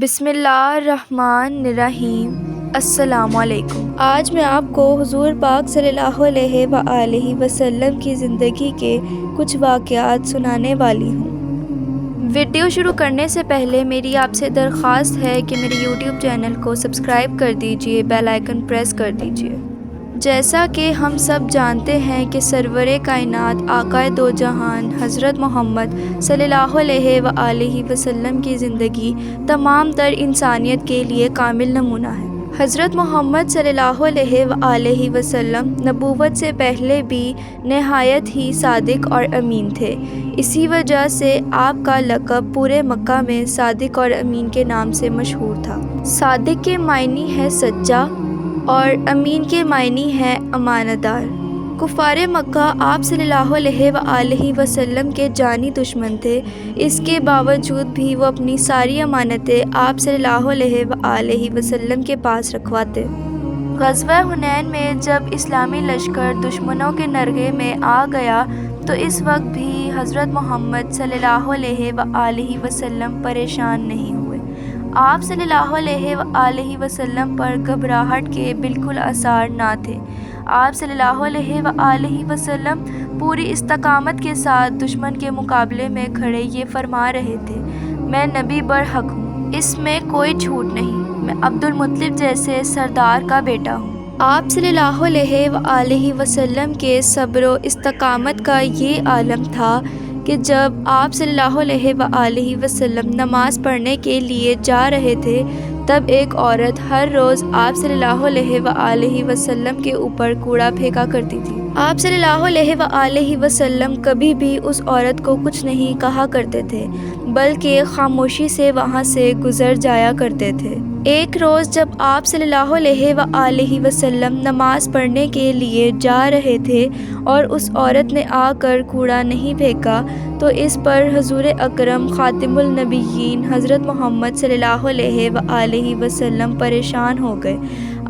بسم اللہ الرحمن الرحیم۔ السلام علیکم۔ آج میں آپ کو حضور پاک صلی اللہ علیہ وآلہ وسلم کی زندگی کے کچھ واقعات سنانے والی ہوں۔ ویڈیو شروع کرنے سے پہلے میری آپ سے درخواست ہے کہ میرے یوٹیوب چینل کو سبسکرائب کر دیجئے، بیل آئیکن پریس کر دیجئے۔ جیسا کہ ہم سب جانتے ہیں کہ سرور کائنات آقائے دو جہان حضرت محمد صلی اللہ علیہ وآلہ وسلم کی زندگی تمام تر انسانیت کے لیے کامل نمونہ ہے۔ حضرت محمد صلی اللہ علیہ وآلہ وسلم نبوت سے پہلے بھی نہایت ہی صادق اور امین تھے۔ اسی وجہ سے آپ کا لقب پورے مکہ میں صادق اور امین کے نام سے مشہور تھا۔ صادق کے معنی ہے سچا اور امین کے معنی ہے امانت دار۔ کفار مکہ آپ صلی اللہ علیہ وآلہ وسلم کے جانی دشمن تھے، اس کے باوجود بھی وہ اپنی ساری امانتیں آپ صلی اللہ علیہ وآلہ وسلم کے پاس رکھواتے۔ غزوہ حنین میں جب اسلامی لشکر دشمنوں کے نرغے میں آ گیا تو اس وقت بھی حضرت محمد صلی اللہ علیہ وآلہ وسلم پریشان نہیں ہوئے۔ آپ صلی اللہ علیہ وآلہ وسلم پر گھبراہٹ کے بالکل آثار نہ تھے۔ آپ صلی اللہ علیہ وآلہ وسلم پوری استقامت کے ساتھ دشمن کے مقابلے میں کھڑے یہ فرما رہے تھے، میں نبی برحق ہوں، اس میں کوئی جھوٹ نہیں، میں عبد المطلب جیسے سردار کا بیٹا ہوں۔ آپ صلی اللہ علیہ وآلہ وسلم کے صبر و استقامت کا یہ عالم تھا کہ جب آپ صلی اللہ علیہ وآلہ وسلم نماز پڑھنے کے لیے جا رہے تھے تب ایک عورت ہر روز آپ صلی اللہ علیہ وآلہ وسلم کے اوپر کوڑا پھینکا کرتی تھی۔ آپ صلی اللہ علیہ وآلہ وسلم کبھی بھی اس عورت کو کچھ نہیں کہا کرتے تھے بلکہ خاموشی سے وہاں سے گزر جایا کرتے تھے۔ ایک روز جب آپ صلی اللہ علیہ وآلہ وسلم نماز پڑھنے کے لیے جا رہے تھے اور اس عورت نے آ کر کوڑا نہیں پھینکا تو اس پر حضور اکرم خاتم النبیین حضرت محمد صلی اللہ علیہ وآلہ وسلم پریشان ہو گئے۔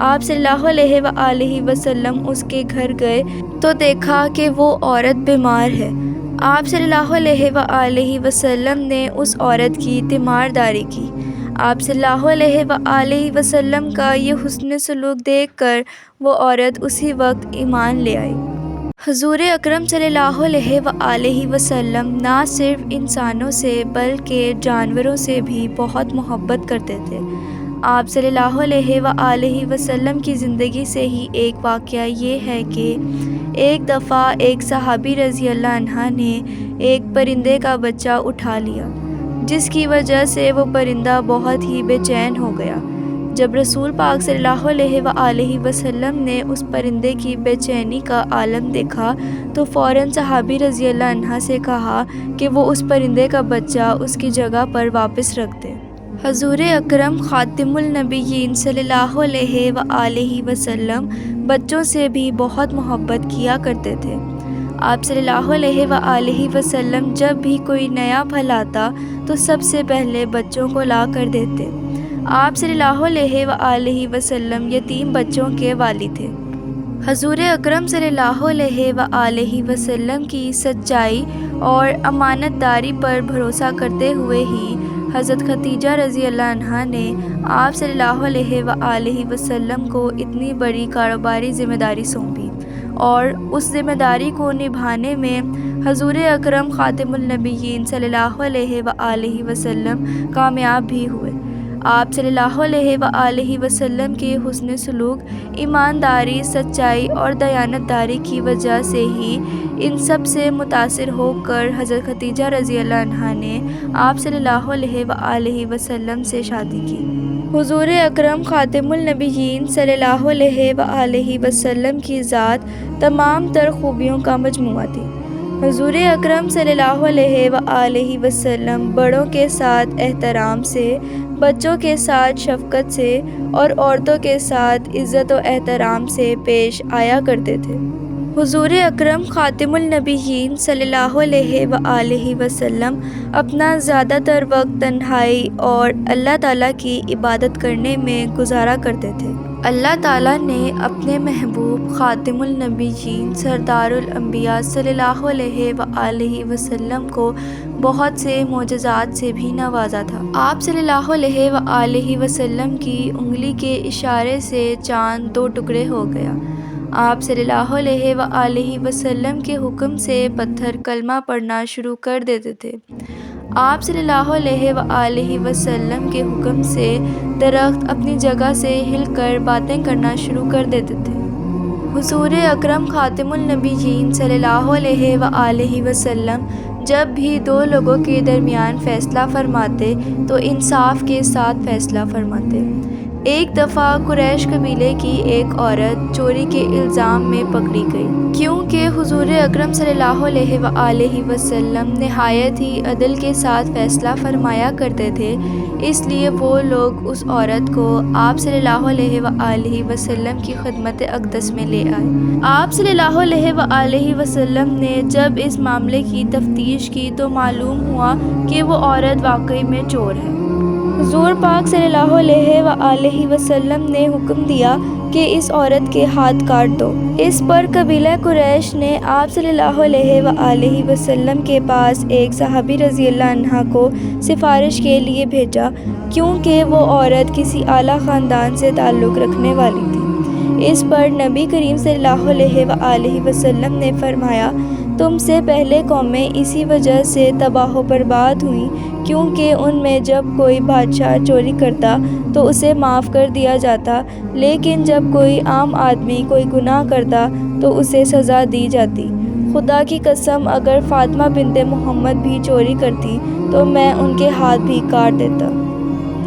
آپ صلی اللہ علیہ وآلہ وسلم اس کے گھر گئے تو دیکھا کہ وہ عورت بیمار ہے۔ آپ صلی اللہ علیہ وآلہ وسلم نے اس عورت کی تیمارداری کی۔ آپ صلی اللہ علیہ وآلہ وسلم کا یہ حسن سلوک دیکھ کر وہ عورت اسی وقت ایمان لے آئی۔ حضور اکرم صلی اللہ علیہ وآلہ وسلم نہ صرف انسانوں سے بلکہ جانوروں سے بھی بہت محبت کرتے تھے۔ آپ صلی اللہ علیہ وآلہ وسلم کی زندگی سے ہی ایک واقعہ یہ ہے کہ ایک دفعہ ایک صحابی رضی اللہ عنہ نے ایک پرندے کا بچہ اٹھا لیا جس کی وجہ سے وہ پرندہ بہت ہی بے چین ہو گیا۔ جب رسول پاک صلی اللہ علیہ وآلہ وسلم نے اس پرندے کی بے چینی کا عالم دیکھا تو فوراً صحابی رضی اللہ عنہ سے کہا کہ وہ اس پرندے کا بچہ اس کی جگہ پر واپس رکھ دے۔ حضور اکرم خاتم النبیین صلی اللہ علیہ وآلہ وسلم بچوں سے بھی بہت محبت کیا کرتے تھے۔ آپ صلی اللہ علیہ وآلہ وسلم جب بھی کوئی نیا پھل آتا تو سب سے پہلے بچوں کو لا کر دیتے۔ آپ صلی اللہ علیہ وآلہ وسلم یتیم بچوں کے والد تھے۔ حضور اکرم صلی اللہ علیہ وآلہ وسلم کی سچائی اور امانت داری پر بھروسہ کرتے ہوئے ہی حضرت خدیجہ رضی اللہ عنہا نے آپ صلی اللہ علیہ وآلہ وسلم کو اتنی بڑی کاروباری ذمہ داری سونپی اور اس ذمہ داری کو نبھانے میں حضور اکرم خاتم النبیین صلی اللہ علیہ وآلہ وسلم کامیاب بھی ہوئے۔ آپ صلی اللہ علیہ وآلہ وسلم کے حسن سلوک، ایمانداری، سچائی اور دیانت داری کی وجہ سے ہی ان سب سے متاثر ہو کر حضرت خدیجہ رضی اللہ عنہا نے آپ صلی اللہ علیہ وآلہ وسلم سے شادی کی۔ حضور اکرم خاتم النبیین صلی اللہ علیہ وآلہ وسلم کی ذات تمام تر خوبیوں کا مجموعہ تھی۔ حضور اکرم صلی اللہ علیہ وآلہ وسلم بڑوں کے ساتھ احترام سے، بچوں کے ساتھ شفقت سے اور عورتوں کے ساتھ عزت و احترام سے پیش آیا کرتے تھے۔ حضور اکرم خاتم النبیین صلی اللہ علیہ وآلہ وسلم اپنا زیادہ تر وقت تنہائی اور اللہ تعالیٰ کی عبادت کرنے میں گزارا کرتے تھے۔ اللہ تعالیٰ نے اپنے محبوب خاتم النبیین سردار الانبیاء صلی اللہ علیہ وآلہ وسلم کو بہت سے معجزات سے بھی نوازا تھا۔ آپ صلی اللہ علیہ وآلہ وسلم کی انگلی کے اشارے سے چاند 2 ٹکڑے ہو گیا۔ آپ صلی اللہ علیہ وآلہ وسلم کے حکم سے پتھر کلمہ پڑھنا شروع کر دیتے تھے۔ آپ صلی اللہ علیہ وآلہ وسلم کے حکم سے درخت اپنی جگہ سے ہل کر باتیں کرنا شروع کر دیتے تھے۔ حضور اکرم خاتم النبیین صلی اللہ علیہ وآلہ وسلم جب بھی 2 لوگوں کے درمیان فیصلہ فرماتے تو انصاف کے ساتھ فیصلہ فرماتے۔ ایک دفعہ قریش قبیلے کی ایک عورت چوری کے الزام میں پکڑی گئی۔ کیونکہ حضور اکرم صلی اللہ علیہ وآلہ وسلم نہایت ہی عدل کے ساتھ فیصلہ فرمایا کرتے تھے، اس لیے وہ لوگ اس عورت کو آپ صلی اللہ علیہ وآلہ وسلم کی خدمت اقدس میں لے آئے۔ آپ صلی اللہ علیہ وآلہ وسلم نے جب اس معاملے کی تفتیش کی تو معلوم ہوا کہ وہ عورت واقعی میں چور ہے۔ حضور پاک صلی اللہ علیہ وآلہ وسلم نے حکم دیا کہ اس عورت کے ہاتھ کاٹ دو۔ اس پر قبیلہ قریش نے آپ صلی اللہ علیہ وآلہ وسلم کے پاس ایک صحابی رضی اللہ عنہ کو سفارش کے لیے بھیجا، کیونکہ وہ عورت کسی اعلیٰ خاندان سے تعلق رکھنے والی تھی۔ اس پر نبی کریم صلی اللہ علیہ وآلہ وسلم نے فرمایا، تم سے پہلے قومیں اسی وجہ سے تباہ و برباد ہوئیں کیونکہ ان میں جب کوئی بادشاہ چوری کرتا تو اسے معاف کر دیا جاتا، لیکن جب کوئی عام آدمی کوئی گناہ کرتا تو اسے سزا دی جاتی۔ خدا کی قسم اگر فاطمہ بنت محمد بھی چوری کرتی تو میں ان کے ہاتھ بھی کاٹ دیتا۔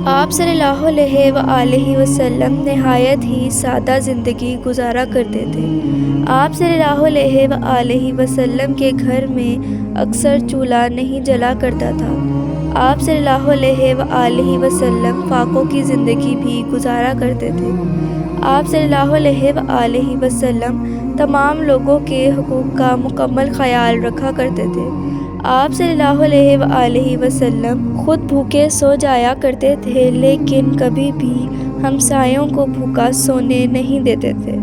آپ صلی اللہ علیہ وآلہ وسلم نہایت ہی سادہ زندگی گزارا کرتے تھے۔ آپ صلی اللہ علیہ وآلہ وسلم کے گھر میں اکثر چولہا نہیں جلا کرتا تھا۔ آپ صلی اللہ علیہ وآلہ وسلم فاقوں کی زندگی بھی گزارا کرتے تھے۔ آپ صلی اللہ علیہ وآلہ وسلم تمام لوگوں کے حقوق کا مکمل خیال رکھا کرتے تھے۔ آپ صلی اللہ علیہ وآلہ وسلم خود بھوکے سو جایا کرتے تھے، لیکن کبھی بھی ہمسایوں کو بھوکا سونے نہیں دیتے تھے۔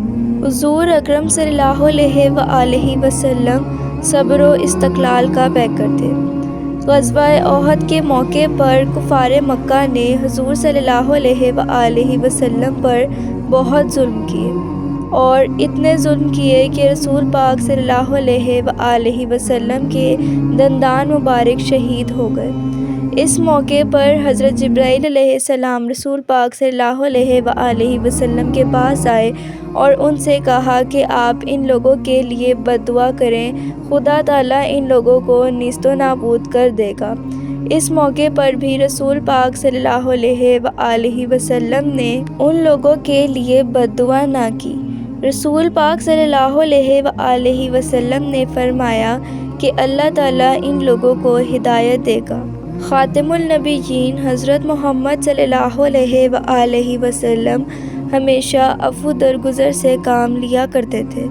حضور اکرم صلی اللہ علیہ وآلہ وسلم صبر و استقلال کا پیکر تھے۔ غزوہ احد کے موقع پر کفار مکہ نے حضور صلی اللہ علیہ وآلہ وسلم پر بہت ظلم کیے، اور اتنے ظلم کیے کہ رسول پاک صلی اللہ علیہ وآلہ وسلم کے دندان مبارک شہید ہو گئے۔ اس موقع پر حضرت جبرائیل علیہ السلام رسول پاک صلی اللہ علیہ وآلہ وسلم کے پاس آئے اور ان سے کہا کہ آپ ان لوگوں کے لیے بد دعا کریں، خدا تعالیٰ ان لوگوں کو نیست و نابود کر دے گا۔ اس موقع پر بھی رسول پاک صلی اللہ علیہ وآلہ وسلم نے ان لوگوں کے لیے بد دعا نہ کی۔ رسول پاک صلی اللہ علیہ وآلہ وسلم نے فرمایا کہ اللہ تعالیٰ ان لوگوں کو ہدایت دے گا۔ خاتم النبیین حضرت محمد صلی اللہ علیہ وآلہ وسلم ہمیشہ عفو درگزر سے کام لیا کرتے تھے۔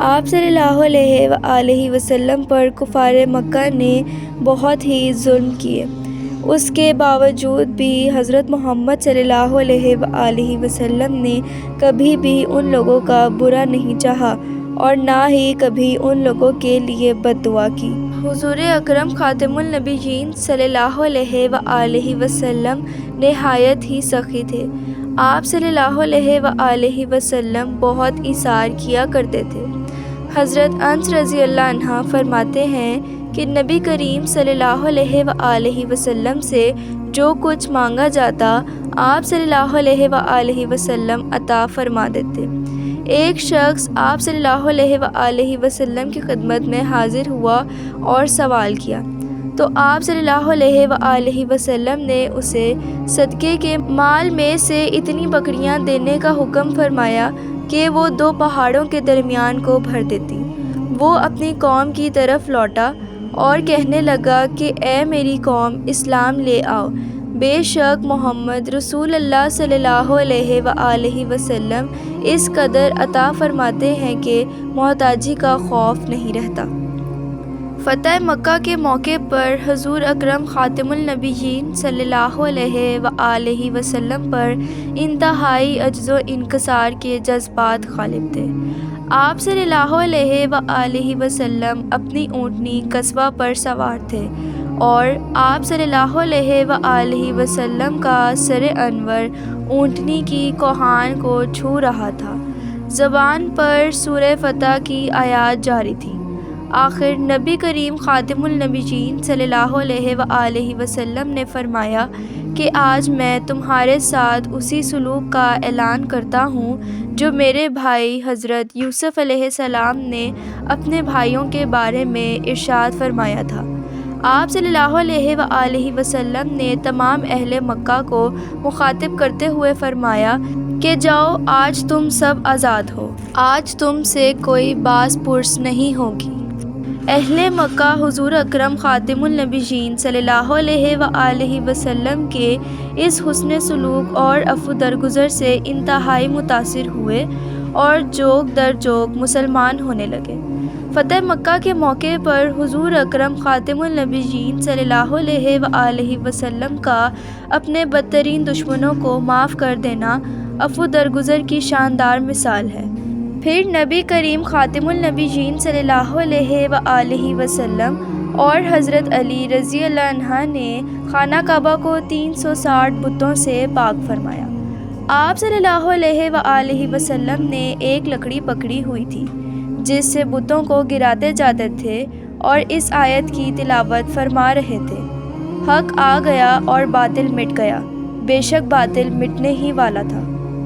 آپ صلی اللہ علیہ وآلہ وسلم پر کفار مکہ نے بہت ہی ظلم کیے، اس کے باوجود بھی حضرت محمد صلی اللہ علیہ وآلہ وسلم نے کبھی بھی ان لوگوں کا برا نہیں چاہا اور نہ ہی کبھی ان لوگوں کے لیے بد دعا کی۔ حضور اکرم خاتم النبیین صلی اللہ علیہ وآلہ وسلم نہایت ہی سخی تھے۔ آپ صلی اللہ علیہ وآلہ وسلم بہت ایثار کیا کرتے تھے۔ حضرت انس رضی اللہ عنہ فرماتے ہیں کہ نبی کریم صلی اللہ علیہ وآلہ وسلم سے جو کچھ مانگا جاتا آپ صلی اللہ علیہ وآلہ وسلم عطا فرما دیتے۔ ایک شخص آپ صلی اللہ علیہ وآلہ وسلم کی خدمت میں حاضر ہوا اور سوال کیا تو آپ صلی اللہ علیہ وآلہ وسلم نے اسے صدقے کے مال میں سے اتنی بکریاں دینے کا حکم فرمایا کہ وہ 2 پہاڑوں کے درمیان کو بھر دیتی۔ وہ اپنی قوم کی طرف لوٹا اور کہنے لگا کہ اے میری قوم، اسلام لے آؤ، بے شک محمد رسول اللہ صلی اللہ علیہ وآلہ وسلم اس قدر عطا فرماتے ہیں کہ محتاجی کا خوف نہیں رہتا۔ فتح مکہ کے موقع پر حضور اکرم خاتم النبیین صلی اللہ علیہ وآلہ وسلم پر انتہائی عجز و انکسار کے جذبات غالب تھے۔ آپ صلی اللہ علیہ وآلہ وسلم اپنی اونٹنی قصبہ پر سوار تھے اور آپ صلی اللہ علیہ وآلہ وسلم کا سر انور اونٹنی کی کوہان کو چھو رہا تھا۔ زبان پر سورہ فتح کی آیات جاری تھی۔ آخر نبی کریم خاتم النبیین صلی اللہ علیہ وآلہ وسلم نے فرمایا کہ آج میں تمہارے ساتھ اسی سلوک کا اعلان کرتا ہوں جو میرے بھائی حضرت یوسف علیہ السلام نے اپنے بھائیوں کے بارے میں ارشاد فرمایا تھا۔ آپ صلی اللہ علیہ وآلہ وسلم نے تمام اہل مکہ کو مخاطب کرتے ہوئے فرمایا کہ جاؤ، آج تم سب آزاد ہو، آج تم سے کوئی باز پرس نہیں ہوگی۔ اہل مکہ حضور اکرم خاتم النبیین صلی اللہ علیہ وآلہ وسلم کے اس حسن سلوک اور عفو درگزر سے انتہائی متاثر ہوئے اور جوگ در جوگ مسلمان ہونے لگے۔ فتح مکہ کے موقع پر حضور اکرم خاتم النبیین صلی اللہ علیہ وآلہ وسلم کا اپنے بدترین دشمنوں کو معاف کر دینا عفو درگزر کی شاندار مثال ہے۔ پھر نبی کریم خاتم النبیین صلی اللہ علیہ وآلہ وسلم اور حضرت علی رضی اللہ عنہ نے خانہ کعبہ کو 360 بتوں سے پاک فرمایا۔ آپ صلی اللہ علیہ وآلہ وسلم نے ایک لکڑی پکڑی ہوئی تھی جس سے بتوں کو گراتے جاتے تھے اور اس آیت کی تلاوت فرما رہے تھے: حق آ گیا اور باطل مٹ گیا، بے شک باطل مٹنے ہی والا تھا۔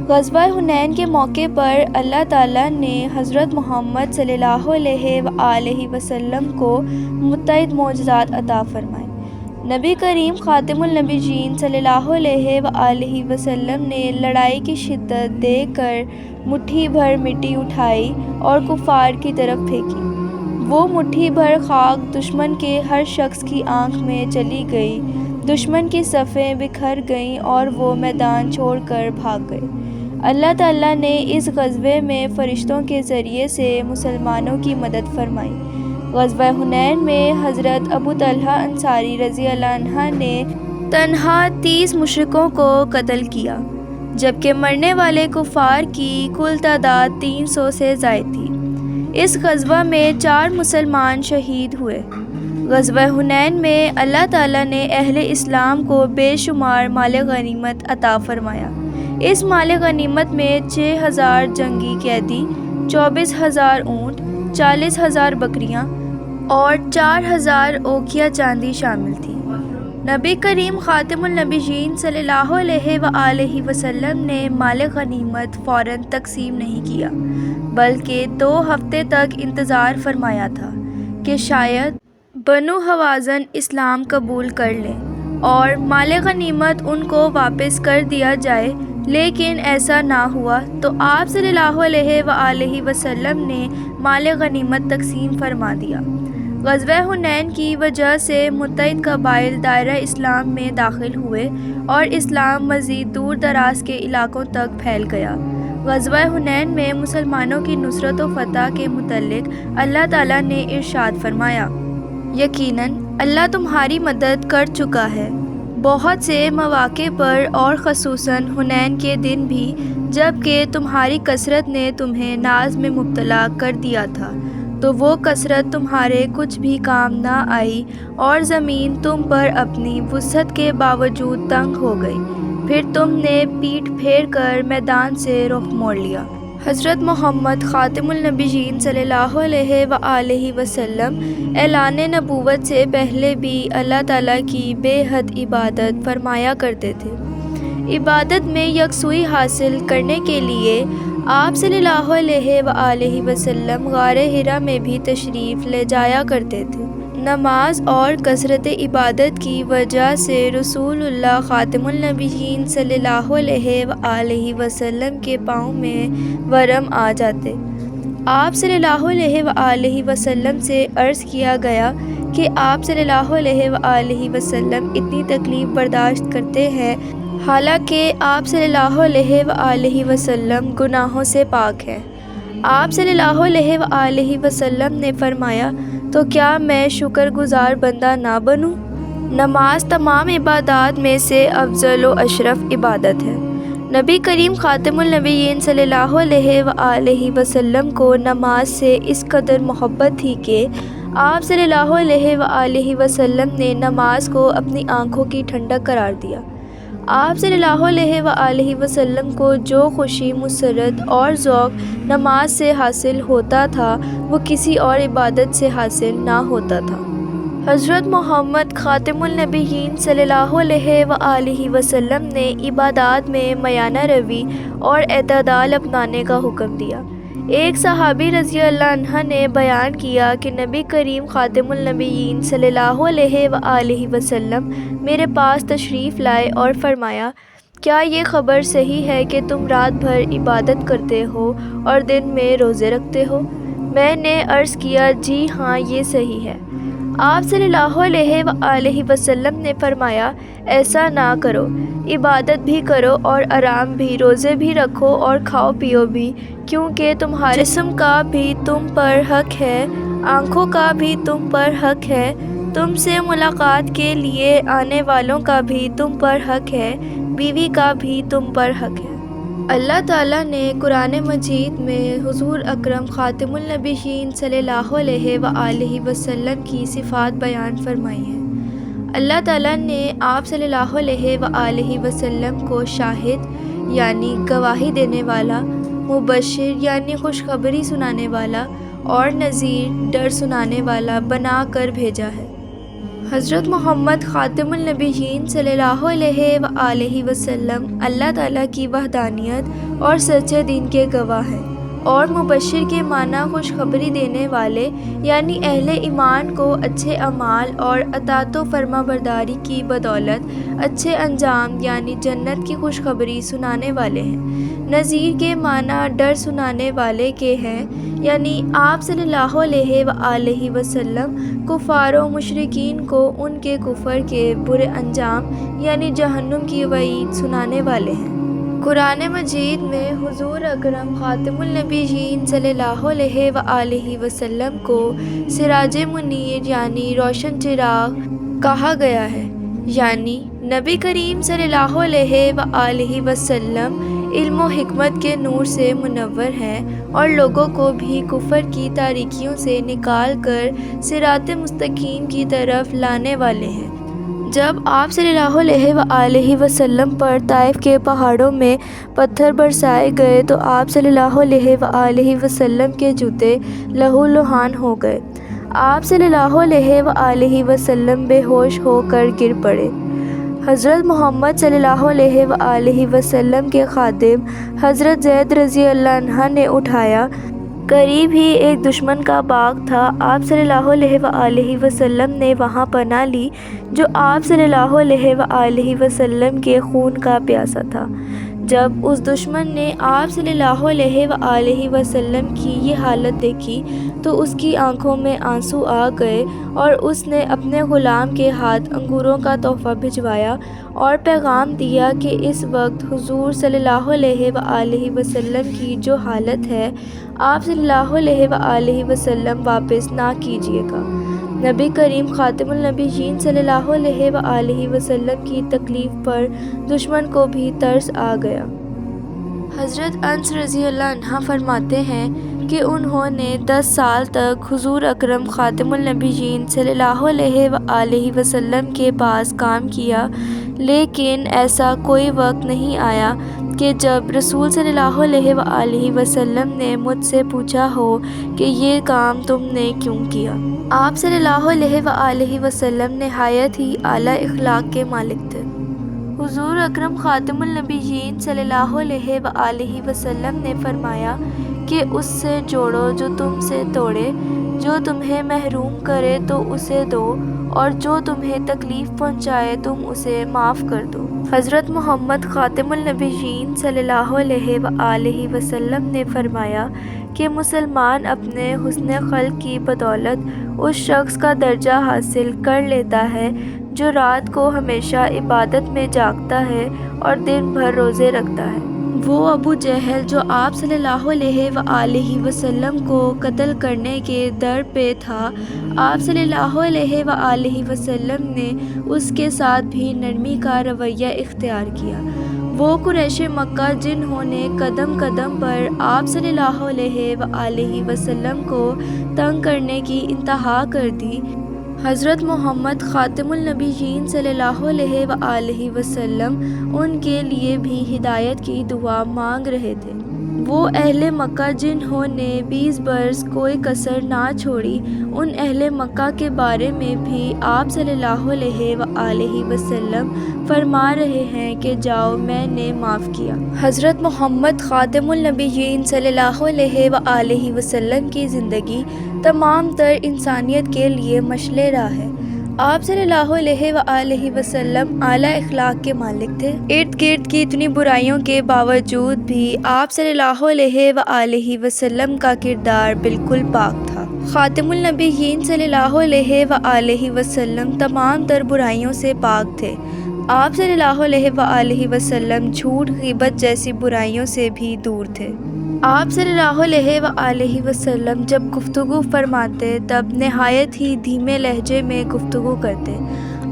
غزوہ حنین کے موقع پر اللہ تعالیٰ نے حضرت محمد صلی اللہ علیہ وآلہ وسلم کو متعدد معجزات عطا فرمائے۔ نبی کریم خاتم النبیین صلی اللہ علیہ وآلہ وسلم نے لڑائی کی شدت دیکھ کر مٹھی بھر مٹی اٹھائی اور کفار کی طرف پھینکی۔ وہ مٹھی بھر خاک دشمن کے ہر شخص کی آنکھ میں چلی گئی، دشمن کی صفیں بکھر گئیں اور وہ میدان چھوڑ کر بھاگ گئے۔ اللہ تعالیٰ نے اس غزوے میں فرشتوں کے ذریعے سے مسلمانوں کی مدد فرمائی۔ غزوہ حنین میں حضرت ابو طلحہ انصاری رضی اللہ عنہ نے تنہا 30 مشرکوں کو قتل کیا، جبکہ مرنے والے کفار کی کل تعداد 300 سے زائد تھی۔ اس غزوہ میں 4 مسلمان شہید ہوئے۔ غزوہ حنین میں اللہ تعالیٰ نے اہل اسلام کو بے شمار مال غنیمت عطا فرمایا۔ اس مال غنیمت میں 6000 جنگی قیدی، 24000 اونٹ، 40000 بکریاں اور 4000 اوقیہ چاندی شامل تھی۔ نبی کریم خاتم النبیین صلی اللہ علیہ وآلہ وسلم نے مال غنیمت فوراً تقسیم نہیں کیا، بلکہ 2 ہفتے تک انتظار فرمایا تھا کہ شاید بنو حوازن اسلام قبول کر لیں اور مال غنیمت ان کو واپس کر دیا جائے، لیکن ایسا نہ ہوا تو آپ صلی اللہ علیہ وآلہ وسلم نے مال غنیمت تقسیم فرما دیا۔ غزوہ حنین کی وجہ سے متعدد قبائل دائرہ اسلام میں داخل ہوئے اور اسلام مزید دور دراز کے علاقوں تک پھیل گیا۔ غزوہ حنین میں مسلمانوں کی نصرت و فتح کے متعلق اللہ تعالیٰ نے ارشاد فرمایا: یقیناً اللہ تمہاری مدد کر چکا ہے۔ بہت سے مواقع پر اور خصوصاً حنین کے دن بھی، جب کہ تمہاری کثرت نے تمہیں ناز میں مبتلا کر دیا تھا، تو وہ کثرت تمہارے کچھ بھی کام نہ آئی اور زمین تم پر اپنی وسعت کے باوجود تنگ ہو گئی۔ پھر تم نے پیٹھ پھیر کر میدان سے رخ موڑ لیا۔ حضرت محمد خاتم النبیین صلی اللہ علیہ وآلہ وسلم اعلان نبوت سے پہلے بھی اللہ تعالیٰ کی بے حد عبادت فرمایا کرتے تھے۔ عبادت میں یکسوئی حاصل کرنے کے لیے آپ صلی اللہ علیہ وآلہ وسلم غار حرا میں بھی تشریف لے جایا کرتے تھے۔ نماز اور کثرت عبادت کی وجہ سے رسول اللہ خاتم النبیین صلی اللہ علیہ وآلہ وسلم کے پاؤں میں ورم آ جاتے۔ آپ صلی اللہ علیہ وآلہ وسلم سے عرض کیا گیا کہ آپ صلی اللہ علیہ وآلہ وسلم اتنی تکلیف برداشت کرتے ہیں، حالانکہ آپ صلی اللہ علیہ وآلہ وسلم گناہوں سے پاک ہیں۔ آپ صلی اللہ علیہ وآلہ وسلم نے فرمایا: تو کیا میں شکر گزار بندہ نہ بنوں؟ نماز تمام عبادات میں سے افضل و اشرف عبادت ہے۔ نبی کریم خاتم النبیین صلی اللہ علیہ وآلہ وسلم کو نماز سے اس قدر محبت تھی کہ آپ صلی اللہ علیہ وآلہ وسلم نے نماز کو اپنی آنکھوں کی ٹھنڈک قرار دیا۔ آپ صلی اللہ علیہ وآلہ وسلم کو جو خوشی، مسرت اور ذوق نماز سے حاصل ہوتا تھا وہ کسی اور عبادت سے حاصل نہ ہوتا تھا۔ حضرت محمد خاتم النبیین صلی اللہ علیہ وآلہ وسلم نے عبادات میں میانہ روی اور اعتدال اپنانے کا حکم دیا۔ ایک صحابی رضی اللہ عنہ نے بیان کیا کہ نبی کریم خاتم النبیین صلی اللہ علیہ وآلہ وسلم میرے پاس تشریف لائے اور فرمایا، کیا یہ خبر صحیح ہے کہ تم رات بھر عبادت کرتے ہو اور دن میں روزے رکھتے ہو؟ میں نے عرض کیا، جی ہاں، یہ صحیح ہے۔ آپ صلی اللہ علیہ وآلہ وسلم نے فرمایا، ایسا نہ کرو، عبادت بھی کرو اور آرام بھی، روزے بھی رکھو اور کھاؤ پیو بھی، کیونکہ تمہارے جسم کا بھی تم پر حق ہے، آنکھوں کا بھی تم پر حق ہے، تم سے ملاقات کے لیے آنے والوں کا بھی تم پر حق ہے، بیوی کا بھی تم پر حق ہے۔ اللہ تعالیٰ نے قرآن مجید میں حضور اکرم خاتم النبیین صلی اللہ علیہ وآلہ وسلم کی صفات بیان فرمائی ہیں۔ اللہ تعالیٰ نے آپ صلی اللہ علیہ وآلہ وسلم کو شاہد یعنی گواہی دینے والا، مبشر یعنی خوشخبری سنانے والا اور نذیر ڈر سنانے والا بنا کر بھیجا ہے۔ حضرت محمد خاتم النبیین صلی اللہ علیہ وآلہ وسلم اللہ تعالیٰ کی وحدانیت اور سچے دین کے گواہ ہیں، اور مبشر کے معنی خوشخبری دینے والے یعنی اہل ایمان کو اچھے اعمال اور اطاعت و فرما برداری کی بدولت اچھے انجام یعنی جنت کی خوشخبری سنانے والے ہیں۔ نذیر کے معنی ڈر سنانے والے کے ہیں، یعنی آپ صلی اللہ علیہ وآلہ وسلم کفار و مشرکین کو ان کے کفر کے برے انجام یعنی جہنم کی وعید سنانے والے ہیں۔ قرآن مجید میں حضور اکرم خاتم النبیین صلی اللہ علیہ وآلہ وسلم کو سراج منیر یعنی روشن چراغ کہا گیا ہے، یعنی نبی کریم صلی اللہ علیہ وآلہ وسلم علم و حکمت کے نور سے منور ہیں اور لوگوں کو بھی کفر کی تاریکیوں سے نکال کر صراط مستقیم کی طرف لانے والے ہیں۔ جب آپ صلی اللہ علیہ وآلہ وسلم پر طائف کے پہاڑوں میں پتھر برسائے گئے تو آپ صلی اللہ علیہ وآلہ وسلم کے جوتے لہو لہان ہو گئے۔ آپ صلی اللہ علیہ وآلہ وسلم بے ہوش ہو کر گر پڑے۔ حضرت محمد صلی اللہ علیہ وآلہ وسلم کے خادم حضرت زید رضی اللہ عنہ نے اٹھایا۔ قریب ہی ایک دشمن کا باغ تھا، آپ صلی اللہ علیہ وآلہ وسلم نے وہاں پناہ لی جو آپ صلی اللہ علیہ وآلہ وسلم کے خون کا پیاسا تھا۔ جب اس دشمن نے آپ صلی اللہ علیہ وآلہ وسلم کی یہ حالت دیکھی تو اس کی آنکھوں میں آنسو آ گئے اور اس نے اپنے غلام کے ہاتھ انگوروں کا تحفہ بھجوایا اور پیغام دیا کہ اس وقت حضور صلی اللہ علیہ وآلہ وسلم کی جو حالت ہے آپ صلی اللہ علیہ وآلہ وسلم واپس نہ کیجیے گا۔ نبی کریم خاتم النبیین صلی اللہ علیہ وآلہ وسلم کی تکلیف پر دشمن کو بھی ترس آ گیا۔ حضرت انس رضی اللہ عنہ فرماتے ہیں کہ انہوں نے 10 سال تک حضور اکرم خاتم النبیین صلی اللہ علیہ وآلہ وسلم کے پاس کام کیا، لیکن ایسا کوئی وقت نہیں آیا کہ جب رسول صلی اللہ علیہ وآلہ وسلم نے مجھ سے پوچھا ہو کہ یہ کام تم نے کیوں کیا۔ آپ صلی اللہ علیہ وآلہ وسلم نہایت ہی اعلیٰ اخلاق کے مالک تھے۔ حضور اکرم خاتم النبیین صلی اللہ علیہ وآلہ وسلم نے فرمایا کہ اس سے جوڑو جو تم سے توڑے، جو تمہیں محروم کرے تو اسے دو، اور جو تمہیں تکلیف پہنچائے تم اسے معاف کر دو۔ حضرت محمد خاتم النبیین صلی اللہ علیہ وآلہ وسلم نے فرمایا کہ مسلمان اپنے حسن خلق کی بدولت اس شخص کا درجہ حاصل کر لیتا ہے جو رات کو ہمیشہ عبادت میں جاگتا ہے اور دن بھر روزے رکھتا ہے۔ وہ ابو جہل جو آپ صلی اللہ علیہ وآلہ وسلم کو قتل کرنے کے در پہ تھا، آپ صلی اللہ علیہ وآلہ وسلم نے اس کے ساتھ بھی نرمی کا رویہ اختیار کیا۔ وہ قریش مکہ جنہوں نے قدم قدم پر آپ صلی اللہ علیہ وآلہ وسلم کو تنگ کرنے کی انتہا کر دی، حضرت محمد خاتم النبیین صلی اللہ علیہ وآلہ وسلم ان کے لیے بھی ہدایت کی دعا مانگ رہے تھے۔ وہ اہل مکہ جنہوں نے 20 برس کوئی کسر نہ چھوڑی، ان اہل مکہ کے بارے میں بھی آپ صلی اللہ علیہ وآلہ وسلم فرما رہے ہیں کہ جاؤ، میں نے معاف کیا۔ حضرت محمد خاتم النبیین صلی اللہ علیہ وآلہ وسلم کی زندگی تمام تر انسانیت کے لیے مشعل راہ ہے۔ آپ صلی اللہ علیہ وآلہ وسلم اعلیٰ اخلاق کے مالک تھے۔ ارد گرد کی اتنی برائیوں کے باوجود بھی آپ صلی اللہ علیہ وآلہ وسلم کا کردار بالکل پاک تھا۔ خاتم النبیین صلی اللہ علیہ وآلہ وسلم تمام تر برائیوں سے پاک تھے۔ آپ صلی اللہ علیہ وآلہ وسلم جھوٹ، غیبت جیسی برائیوں سے بھی دور تھے۔ آپ صلی اللہ علیہ وآلہ وسلم جب گفتگو فرماتے تب نہایت ہی دھیمے لہجے میں گفتگو کرتے۔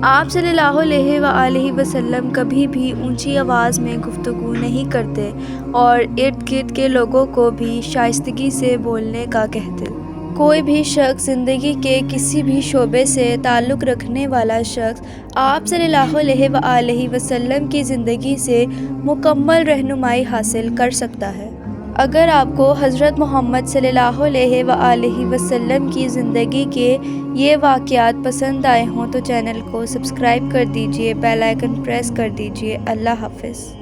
آپ صلی اللہ علیہ وآلہ وسلم کبھی بھی اونچی آواز میں گفتگو نہیں کرتے اور ارد گرد کے لوگوں کو بھی شائستگی سے بولنے کا کہتے۔ کوئی بھی شخص، زندگی کے کسی بھی شعبے سے تعلق رکھنے والا شخص آپ صلی اللہ علیہ وآلہ وسلم کی زندگی سے مکمل رہنمائی حاصل کر سکتا ہے۔ اگر آپ کو حضرت محمد صلی اللہ علیہ وآلہ وسلم کی زندگی کے یہ واقعات پسند آئے ہوں تو چینل کو سبسکرائب کر دیجیے، بیل آئیکن پریس کر دیجیے۔ اللہ حافظ۔